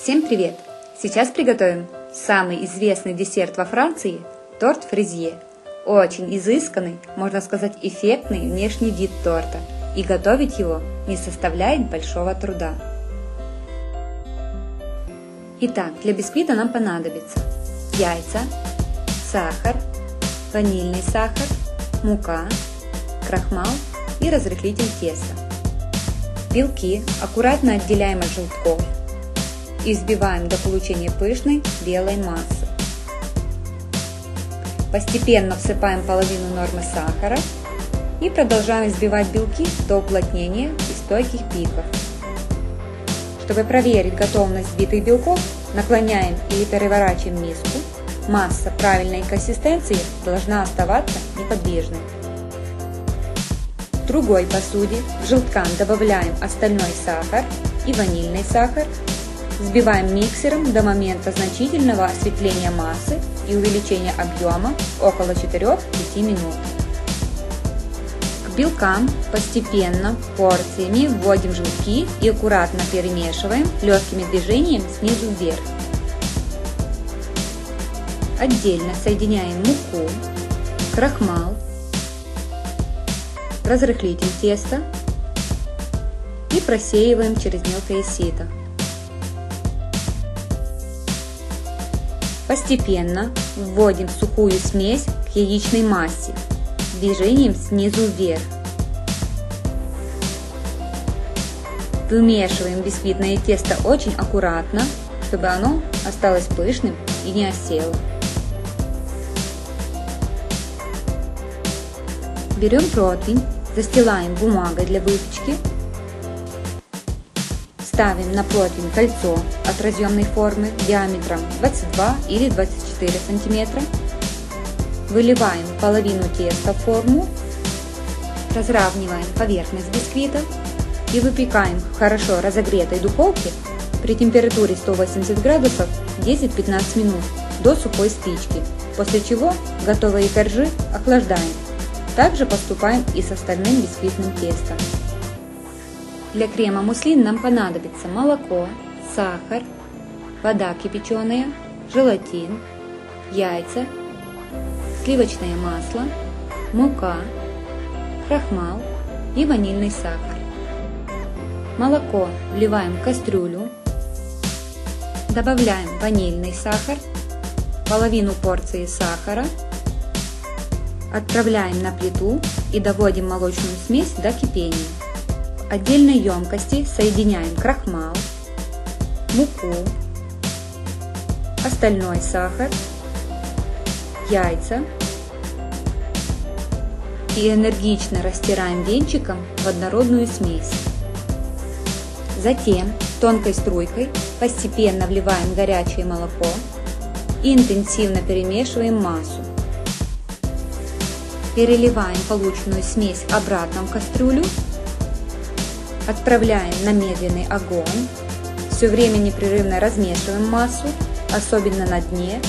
Всем привет! Сейчас приготовим самый известный десерт во Франции – торт фрезье. Очень изысканный, можно сказать эффектный внешний вид торта, и готовить его не составляет большого труда. Итак, для бисквита нам понадобится яйца, сахар, ванильный сахар, мука, крахмал и разрыхлитель теста. Белки аккуратно отделяем от желтков и взбиваем до получения пышной белой массы. Постепенно всыпаем половину нормы сахара и продолжаем взбивать белки до уплотнения и стойких пиков. Чтобы проверить готовность взбитых белков, наклоняем или переворачиваем миску. Масса правильной консистенции должна оставаться неподвижной. В другой посуде к желткам добавляем остальной сахар и ванильный сахар. Взбиваем миксером до момента значительного осветления массы и увеличения объема около 4-5 минут. К белкам постепенно, порциями вводим желтки и аккуратно перемешиваем легкими движениями снизу вверх. Отдельно соединяем муку, крахмал, разрыхлитель теста и просеиваем через мелкое сито. Постепенно вводим сухую смесь к яичной массе движением снизу вверх. Вымешиваем бисквитное тесто очень аккуратно, чтобы оно осталось пышным и не осело. Берем противень, застилаем бумагой для выпечки. Ставим на противень кольцо от разъемной формы диаметром 22 или 24 см. Выливаем половину теста в форму, разравниваем поверхность бисквита и выпекаем в хорошо разогретой духовке при температуре 180 градусов 10-15 минут до сухой спички, после чего готовые коржи охлаждаем. Также поступаем и с остальным бисквитным тестом. Для крема муслин нам понадобится молоко, сахар, вода кипяченая, желатин, яйца, сливочное масло, мука, крахмал и ванильный сахар. Молоко вливаем в кастрюлю, добавляем ванильный сахар, половину порции сахара, отправляем на плиту и доводим молочную смесь до кипения. В отдельной емкости соединяем крахмал, муку, остальной сахар, яйца и энергично растираем венчиком в однородную смесь. Затем тонкой струйкой постепенно вливаем горячее молоко и интенсивно перемешиваем массу. Переливаем полученную смесь обратно в кастрюлю. Отправляем на медленный огонь, все время непрерывно размешиваем массу, особенно на дне.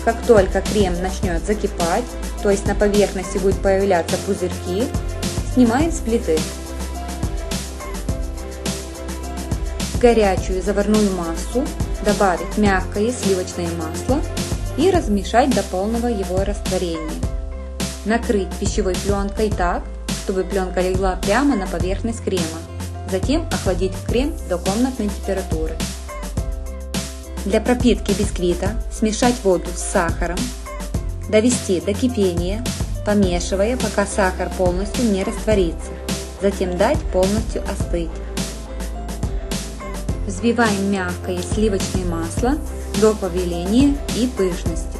Как только крем начнет закипать, то есть на поверхности будут появляться пузырьки, снимаем с плиты. В горячую заварную массу добавить мягкое сливочное масло и размешать до полного его растворения. Накрыть пищевой пленкой так, чтобы пленка легла прямо на поверхность крема. Затем охладить крем до комнатной температуры. Для пропитки бисквита смешать воду с сахаром, довести до кипения, помешивая, пока сахар полностью не растворится. Затем дать полностью остыть. Взбиваем мягкое сливочное масло до повеления и пышности.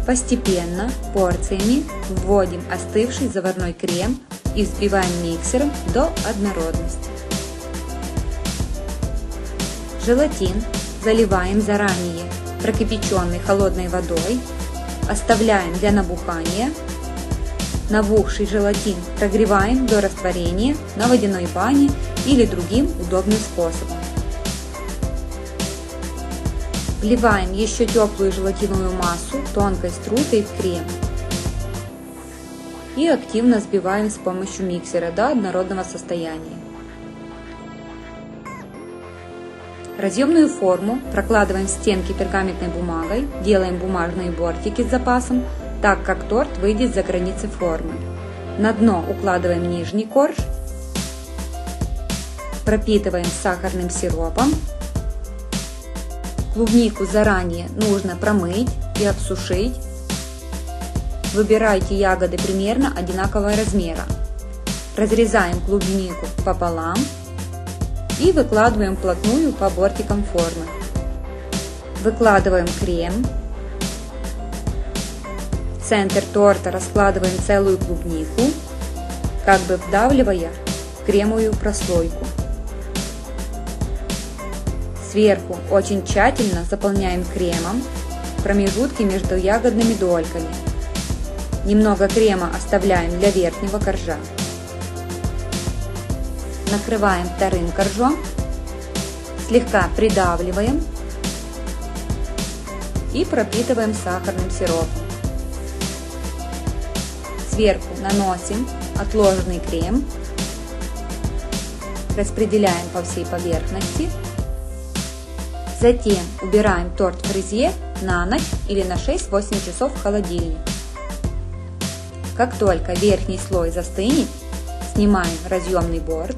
Постепенно, порциями вводим остывший заварной крем и взбиваем миксером до однородности. Желатин заливаем заранее прокипяченной холодной водой, оставляем для набухания. Набухший желатин прогреваем до растворения на водяной бане или другим удобным способом. Вливаем еще теплую желатиновую массу тонкой струйкой в крем и активно взбиваем с помощью миксера до однородного состояния. Разъемную форму прокладываем в стенки пергаментной бумагой, делаем бумажные бортики с запасом, так как торт выйдет за границы формы. На дно укладываем нижний корж, пропитываем сахарным сиропом. Клубнику заранее нужно промыть и обсушить. Выбирайте ягоды примерно одинакового размера. Разрезаем клубнику пополам и выкладываем вплотную по бортикам формы. Выкладываем крем. В центр торта раскладываем целую клубнику, как бы вдавливая в кремовую прослойку. Сверху очень тщательно заполняем кремом промежутки между ягодными дольками. Немного крема оставляем для верхнего коржа. Накрываем вторым коржом, слегка придавливаем и пропитываем сахарным сиропом. Сверху наносим отложенный крем, распределяем по всей поверхности. Затем убираем торт в фрезье на ночь или на 6-8 часов в холодильник. Как только верхний слой застынет, снимаем разъемный борт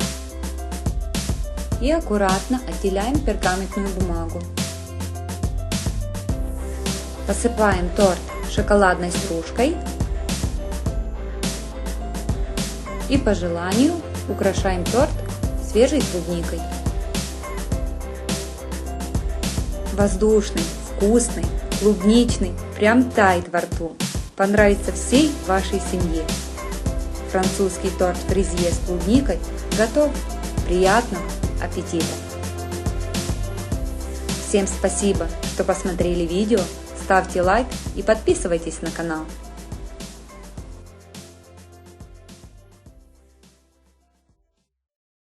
и аккуратно отделяем пергаментную бумагу. Посыпаем торт шоколадной стружкой и по желанию украшаем торт свежей клубникой. Воздушный, вкусный, клубничный, прям тает во рту. Понравится всей вашей семье. Французский торт фрезье с клубникой готов. Приятного аппетита! Всем спасибо, что посмотрели видео. Ставьте лайк и подписывайтесь на канал.